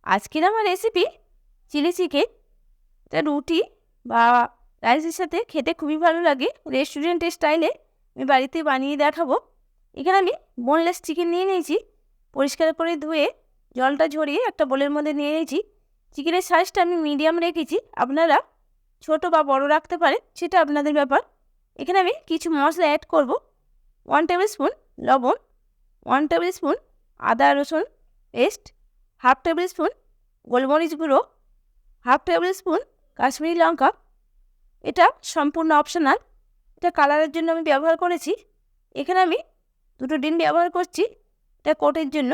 আজকের আমার recipe chilli chicken. এটা রুটি বা রাইসের সাথে খেতে খুবই ভালো লাগে। রেস্টুরেন্টের স্টাইলে আমি বাড়িতে বানিয়ে দেখাবো। এখানে আমি বোনলেস চিকেন নিয়ে নিয়েছি। পরিষ্কার করে ধুয়ে জলটা ঝরিয়ে একটা বোলের মধ্যে নিয়ে নিয়েছি। চিকেনের সাইজটা আমি মিডিয়াম রেখেছি, আপনারা ছোট বা বড় রাখতে পারেন, সেটা আপনাদের ব্যাপার। এখানে আমি কিছু মশলা অ্যাড করব। 1 টেবিল স্পুন লবণ, 1 টেবিল স্পুন আদা রসুন পেস্ট, 1/2 টেবিল স্পুন গোলমরিচ গুঁড়ো, 1/2 টেবিল স্পুন কাশ্মীরি লঙ্কা। এটা সম্পূর্ণ অপশনাল, এটা কালারের জন্য আমি ব্যবহার করেছি। এখানে আমি 2টো ডিম ব্যবহার করছি এটা কোটের জন্য।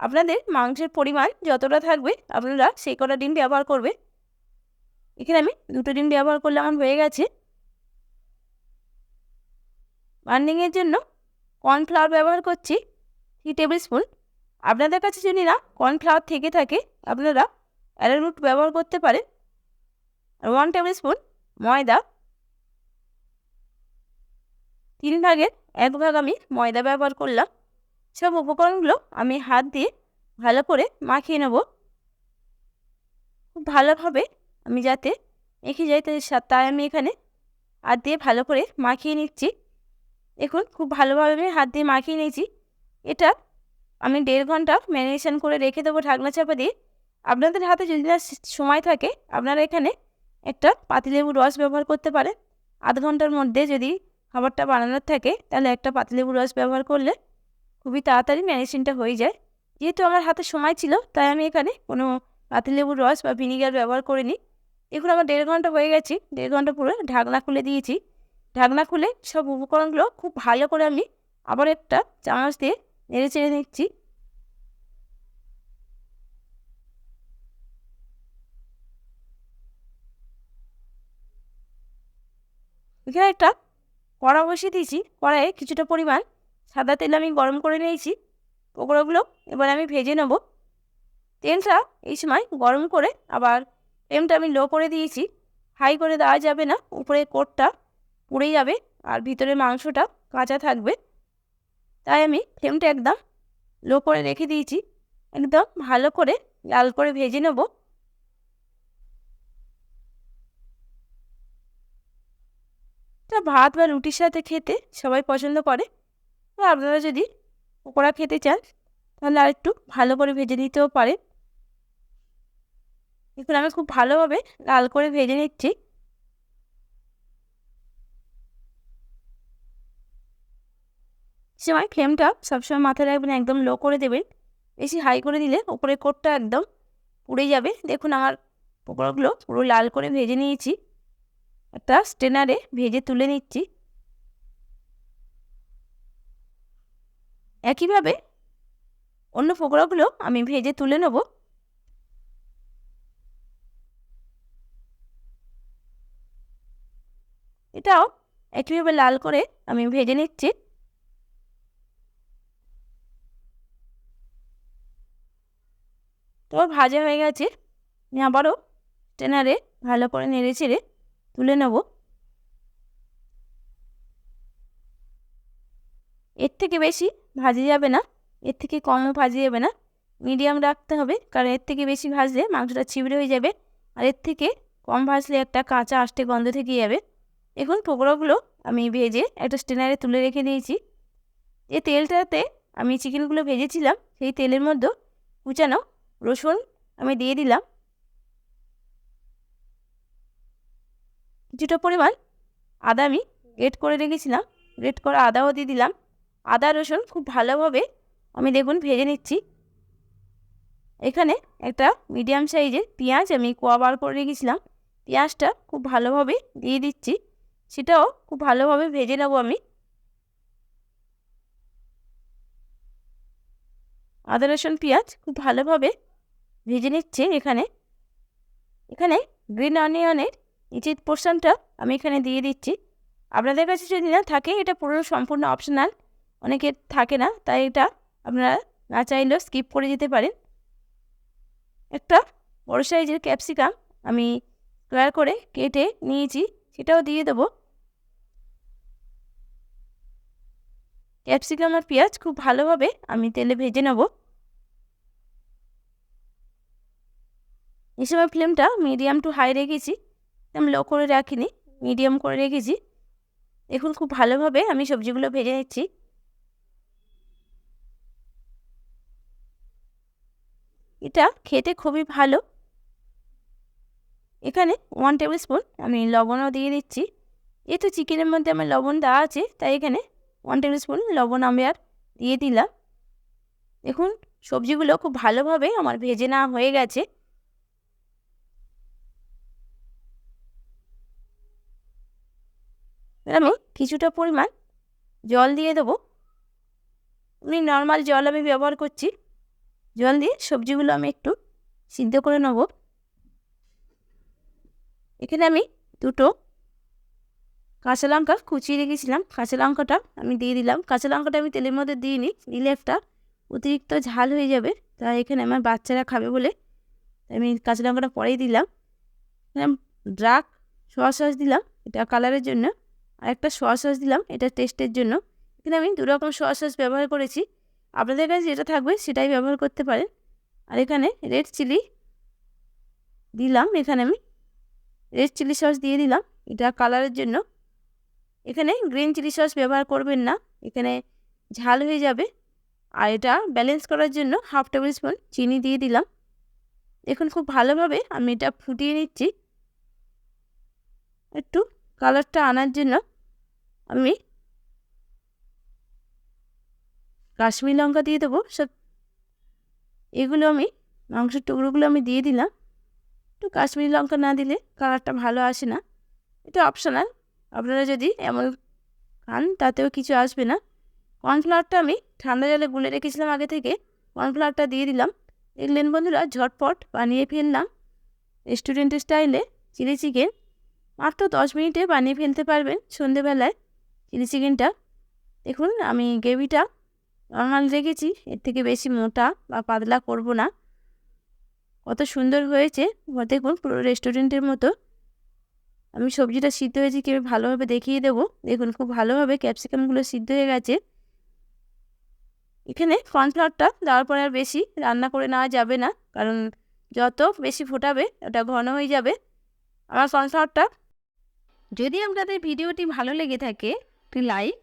আপনাদের মাংসের পরিমাণ যতটা থাকবে আপনারা সেই কটা ডিম ব্যবহার করবে। এখানে আমি 2টো ডিম ব্যবহার করলে আমার হয়ে গেছে। বার্নিংয়ের জন্য কর্নফ্লাওয়ার ব্যবহার করছি 3 টেবিল স্পুন। আপনাদের কাছে যদি না কর্নফ্লাওয়ার থেকে থাকে আপনারা অ্যারারুট ব্যবহার করতে পারেন। আর 1 টেবিল স্পুন ময়দা, 3 ভাগের 1 ভাগ আমি ময়দা ব্যবহার করলাম। সব উপকরণগুলো আমি হাত দিয়ে ভালো করে মাখিয়ে নেব। খুব ভালোভাবে আমি যাতে মেখে যাই তাই আমি এখানে হাত দিয়ে ভালো করে মাখিয়ে নিচ্ছি। দেখুন খুব ভালোভাবে আমি হাত দিয়ে মাখিয়ে নিয়েছি। এটা আমি 1.5 ঘন্টা ম্যারিনেশন করে রেখে দেবো ঢাকনা চাপা দিয়ে। আপনাদের হাতে যদি না সময় থাকে আপনারা এখানে একটা পাতিলেবুর রস ব্যবহার করতে পারেন। আধ ঘন্টার মধ্যে যদি খাবারটা বানানোর থাকে তাহলে একটা পাতিলেবুর রস ব্যবহার করলে খুবই তাড়াতাড়ি ম্যারিনেশনটা হয়ে যায়। যেহেতু আমার হাতে সময় ছিল তাই আমি এখানে কোনো পাতিলেবুর রস বা ভিনিগার ব্যবহার করিনি। দেখুন আমার 1.5 ঘন্টা হয়ে গেছে। 1.5 ঘন্টা পুরো ঢাকনা খুলে দিয়েছি। ঢাকনা খুলে সব উপকরণগুলো খুব ভালো করে আমি আবার একটা চামচ দিয়ে নেড়ে চেড়ে নিচ্ছি। এখানে একটা কড়া বসিয়ে দিয়েছি। কড়াইয়ে কিছুটা পরিমাণ সাদা তেল আমি গরম করে নিয়েছি। পকোড়াগুলো এবার আমি ভেজে নেব। তেলটা এই সময় গরম করে আবার ফ্লেমটা আমি লো করে দিয়েছি। হাই করে দেওয়া যাবে না, উপরে কোটটা পুড়ে যাবে আর ভিতরে মাংসটা কাঁচা থাকবে। তাই আমি ফ্লেমটা একদম লো করে রেখে দিয়েছি। একদম ভালো করে লাল করে ভেজে নেব। এটা ভাত বা রুটির সাথে খেতে সবাই পছন্দ করে। তো আপনারা যদি পকোড়া খেতে চান তাহলে আর একটু ভালো করে ভেজে নিতেও পারেন। এখন আমি খুব ভালোভাবে লাল করে ভেজে নিচ্ছি। সময় ফ্লেমটা সবসময় মাথায় রাখবেন, একদম লো করে দেবেন। বেশি হাই করে দিলে উপরে কোটটা একদম পুড়ে যাবে। দেখুন আমার পকোড়াগুলো পুরো লাল করে ভেজে নিয়েছি। একটা স্ট্রেনারে ভেজে তুলে নিচ্ছি। একইভাবে অন্য পকোড়াগুলো আমি ভেজে তুলে নেব। এটাও একইভাবে লাল করে আমি ভেজে নিচ্ছি। তো ভাজা হয়ে গেছে। আমি আবারও স্ট্রেনারে ভালো করে নেড়ে চেড়ে তুলে নেব। এর থেকে বেশি ভাজা যাবে না, এর থেকে কমও ভাজা যাবে না, মিডিয়াম রাখতে হবে। কারণ এর থেকে বেশি ভাজলে মাংসটা ছিবড়ে হয়ে যাবে, আর এর থেকে কম ভাজলে একটা কাঁচা আষ্টে গন্ধ থেকে যাবে। এখন পকোড়াগুলো আমি ভেজে একটা স্ট্রেনারে তুলে রেখে দিয়েছি। যে তেলটাতে আমি চিকেনগুলো ভেজেছিলাম সেই তেলের মধ্যে কুচানো রসুন আমি দিয়ে দিলাম। কিছুটা পরিমাণ আদা আমি গ্রেট করে রেখেছিলাম, গ্রেট করা আদাও দিয়ে দিলাম। আদা রসুন খুব ভালোভাবে আমি দেখুন ভেজে নিচ্ছি। এখানে একটা মিডিয়াম সাইজের পেঁয়াজ আমি কোয়া বার করে রেখেছিলাম, পেঁয়াজটা খুব ভালোভাবে দিয়ে দিচ্ছি। সেটাও খুব ভালোভাবে ভেজে নেব আমি। আদা রসুন পেঁয়াজ খুব ভালোভাবে ভেজে নিচ্ছে। এখানে এখানে গ্রিন অনিয়নের নিচের পোর্শনটা আমি এখানে দিয়ে দিচ্ছি। আপনাদের কাছে যদি না থাকে এটা পুরো সম্পূর্ণ অপশনাল, অনেকের থাকে না, তাই এটা আপনারা না চাইলেও স্কিপ করে যেতে পারেন। একটা বড় সাইজের ক্যাপসিকাম আমি স্কোয়ার করে কেটে নিয়েছি, সেটাও দিয়ে দেবো। ক্যাপসিকাম আর পেঁয়াজ খুব ভালোভাবে আমি তেলে ভেজে নেব। এই সময় ফ্লেমটা মিডিয়াম টু হাই রেখেছি, আমি লো করে রাখিনি, মিডিয়াম করে রেখেছি। দেখুন খুব ভালোভাবে আমি সবজিগুলো ভেজে নিচ্ছি। এটা খেতে খুবই ভালো। এখানে 1 টেবিল স্পুন আমি লবণও দিয়ে দিচ্ছি। যেহেতু চিকেনের মধ্যে আমার লবণ দেওয়া আছে, তাই এখানে 1 টেবিল স্পুন লবণ আমি আর দিয়ে দিলাম। দেখুন সবজিগুলো খুব ভালোভাবে আমার ভেজে নেওয়া হয়ে গেছে। আমি কিছুটা পরিমাণ জল দিয়ে দেবো। এমনি নর্মাল জল আমি ব্যবহার করছি। জল দিয়ে সবজিগুলো আমি একটু সিদ্ধ করে নেব। এখানে আমি দুটো কাঁচা লঙ্কা কুচিয়ে রেখেছিলাম, কাঁচা লঙ্কাটা আমি দিয়ে দিলাম। কাঁচা লঙ্কাটা আমি তেলের মধ্যে দিইনি, দিলে একটা অতিরিক্ত ঝাল হয়ে যাবে, তাই এখানে আমার বাচ্চারা খাবে বলে আমি কাঁচা লঙ্কাটা পরেই দিলাম। ডার্ক সোয়া সস দিলাম, এটা কালারের জন্য, আর একটা সোয়া সস দিলাম, এটা টেস্টের জন্য। এখানে আমি 2 রকম সোয়া সস ব্যবহার করেছি, আপনাদের কাছে যেটা থাকবে সেটাই ব্যবহার করতে পারেন। আর এখানে রেড চিলি দিলাম, এখানে আমি রেড চিলি সস দিয়ে দিলাম, এটা কালারের জন্য। এখানে গ্রিন চিলি সস ব্যবহার করবেন না, এখানে ঝাল হয়ে যাবে। আর এটা ব্যালেন্স করার জন্য 1/2 টেবিল স্পুন চিনি দিয়ে দিলাম। দেখুন খুব ভালোভাবে আমি এটা ফুটিয়ে নিচ্ছি। একটু কালারটা আনার জন্য আমি কাশ্মীরি লঙ্কা দিয়ে দেবো। সব এগুলো আমি মাংসের টুকরোগুলো আমি দিয়ে দিলাম। একটু কাশ্মীরি লঙ্কা না দিলে কালারটা ভালো আসে না, এটা অপশনাল, আপনারা যদি এমন খান তাতেও কিছু আসবে না। কর্নফ্লাওয়ারটা আমি ঠান্ডা জলে গুলে রেখেছিলাম আগে থেকে, কর্নফ্লাওয়ারটা দিয়ে দিলাম। দেখলেন বন্ধুরা, ঝটপট বানিয়ে ফেললাম রেস্টুরেন্টের স্টাইলে চিলি চিকেন। মাত্র 10 মিনিটে বানিয়ে ফেলতে পারবেন সন্ধেবেলায় চিলি চিকেনটা। দেখুন আমি গ্রেভিটা নর্মাল রেখেছি, এর থেকে বেশি মোটা বা পাতলা করব না। কত সুন্দর হয়েছে, দেখুন পুরো রেস্টুরেন্টের মতো। আমি সবজিটা সিদ্ধ হয়েছে কীভাবে ভালোভাবে দেখিয়ে দেবো। দেখুন খুব ভালোভাবে ক্যাপসিকামগুলো সিদ্ধ হয়ে গেছে। এখানে কর্নফ্লাওয়ারটা দেওয়ার পরে আর বেশি রান্না করে নেওয়া যাবে না, কারণ যত বেশি ফোটাবে ওটা ঘন হয়ে যাবে আমার কর্নফ্লাওয়ারটা। যদি আপনাদের ভিডিওটি ভালো লেগে থাকে, একটি লাইক,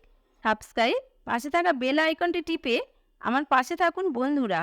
সাবস্ক্রাইব, পাশে থাকা বেল আইকনটি টিপে আমার পাশে থাকুন বন্ধুরা।